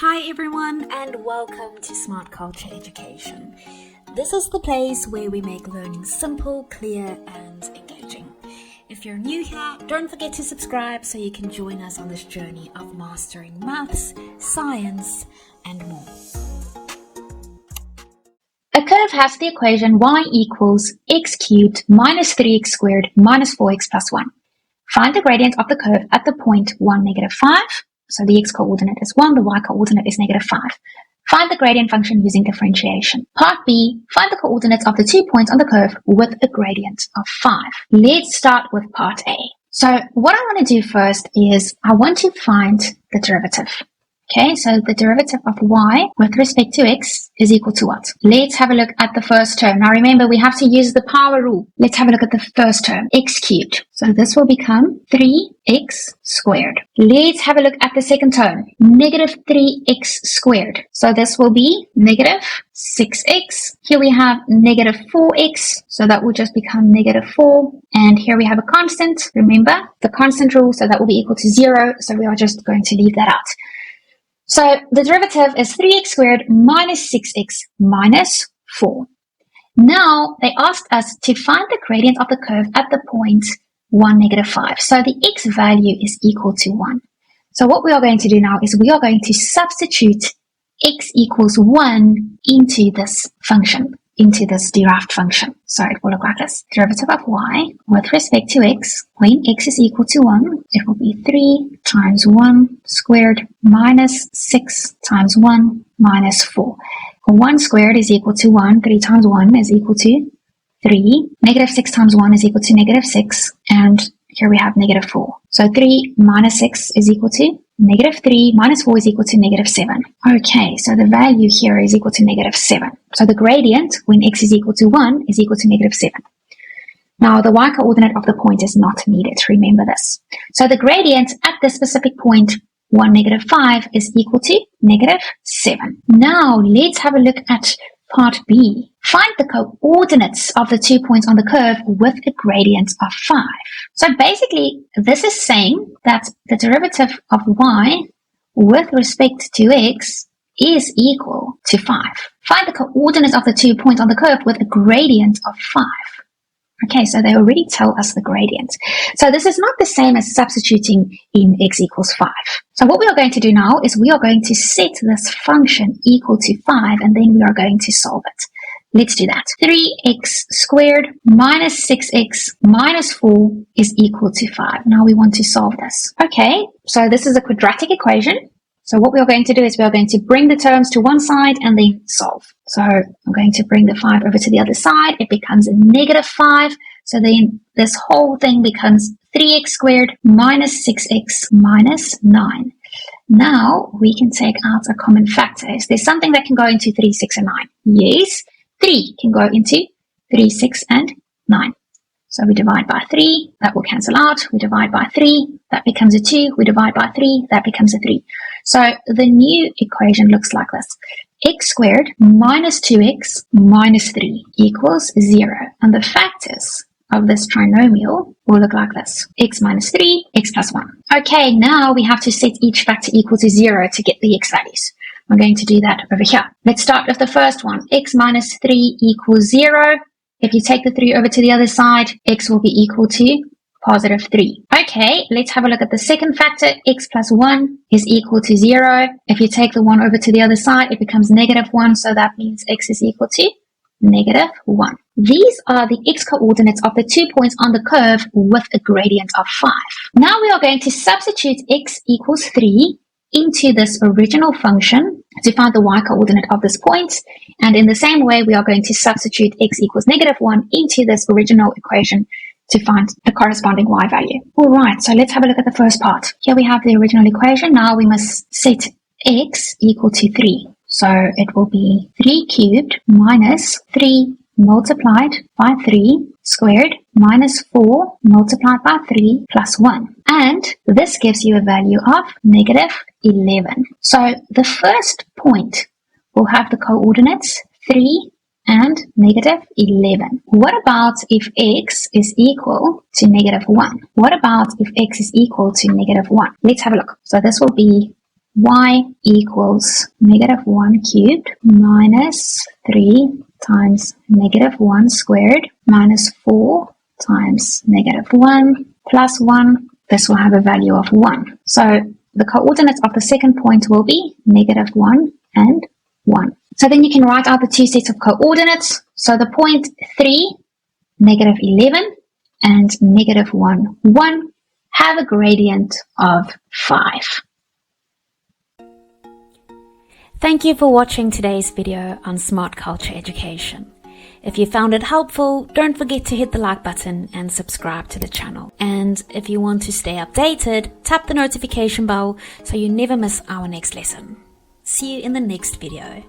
Hi everyone and welcome to Smart Culture Education. This is the place where we make learning simple, clear and engaging. If you're new here, don't forget to subscribe so you can join us on this journey of mastering maths, science and more. A curve has the equation y equals x cubed minus 3x squared minus 4x plus 1. Find the gradient of the curve at the point 1, negative 5. So the x coordinate is 1, the y coordinate is negative 5. Find the gradient function using differentiation. Part B, find the coordinates of the 2 points on the curve with a gradient of 5. Let's start with part A. So what I want to do first is I want to find the derivative. Okay, so the derivative of y with respect to x is equal to what? Let's have a look at the first term. Now remember, we have to use the power rule. Let's have a look at the first term, x cubed. So this will become 3x squared. Let's have a look at the second term, negative 3x squared. So this will be negative 6x. Here we have negative 4x. So that will just become negative 4. And here we have a constant. Remember the constant rule. So that will be equal to 0. So we are just going to leave that out. So the derivative is 3x squared minus 6x minus 4. Now they asked us to find the gradient of the curve at the point 1, negative 5. So the x value is equal to 1. So what we are going to do now is we are going to substitute x equals 1 into this function, into this derived function. So it will look like this. Derivative of y with respect to x, when x is equal to 1, it will be 3 times 1 squared minus 6 times 1 minus 4. 1 squared is equal to 1, 3 times 1 is equal to 3, negative 6 times 1 is equal to negative 6, and here we have negative 4. So 3 minus 6 is equal to negative 3 minus 4 is equal to negative 7. Okay, so the value here is equal to negative 7. So the gradient when x is equal to 1 is equal to negative 7. Now the y coordinate of the point is not needed, remember this. So the gradient at this specific point, 1, negative 5, is equal to negative 7. Now let's have a look at part B. Find the coordinates of the 2 points on the curve with a gradient of 5. So basically, this is saying that the derivative of y with respect to x is equal to 5. Find the coordinates of the 2 points on the curve with a gradient of 5. Okay, so they already tell us the gradient. So this is not the same as substituting in x equals 5. So what we are going to do now is we are going to set this function equal to 5 and then we are going to solve it. Let's do that. 3x squared minus 6x minus 4 is equal to 5. Now we want to solve this. Okay, so this is a quadratic equation. So what we are going to do is we are going to bring the terms to one side and then solve. So I'm going to bring the 5 over to the other side. It becomes a negative 5. So then this whole thing becomes 3x squared minus 6x minus 9. Now we can take out a common factor. Is there something that can go into 3, 6, and 9? Yes. 3 can go into 3, 6, and 9. So we divide by 3, that will cancel out. We divide by 3, that becomes a 2. We divide by 3, that becomes a 3. So the new equation looks like this. X squared minus 2x minus 3 equals 0. And the factors of this trinomial will look like this. X minus 3, x plus 1. Okay, now we have to set each factor equal to 0 to get the x values. I'm going to do that over here. Let's start with the first one. X minus 3 equals 0. If you take the 3 over to the other side, x will be equal to positive 3. Okay, let's have a look at the second factor. X plus 1 is equal to 0. If you take the 1 over to the other side, it becomes negative 1. So that means x is equal to negative 1. These are the x coordinates of the 2 points on the curve with a gradient of 5. Now we are going to substitute x equals 3 into this original function to find the y coordinate of this point. And in the same way, we are going to substitute x equals negative 1 into this original equation to find a corresponding y value. All right, so let's have a look at the first part. Here we have the original equation. Now we must set x equal to 3. So it will be 3 cubed minus 3 multiplied by 3 squared minus 4 multiplied by 3 plus 1. And this gives you a value of negative 11. So the first point will have the coordinates 3 and negative 11. What about if x is equal to negative 1? What about if x is equal to negative 1? Let's have a look. So this will be y equals negative 1 cubed minus 3 times negative 1 squared minus 4 times negative 1 plus 1. This will have a value of 1. So the coordinates of the second point will be negative 1 and 1. So then you can write out the two sets of coordinates. So the point 3, negative 11, and negative 1, 1 have a gradient of 5. Thank you for watching today's video on Smart Culture Education. If you found it helpful, don't forget to hit the like button and subscribe to the channel. And if you want to stay updated, tap the notification bell so you never miss our next lesson. See you in the next video.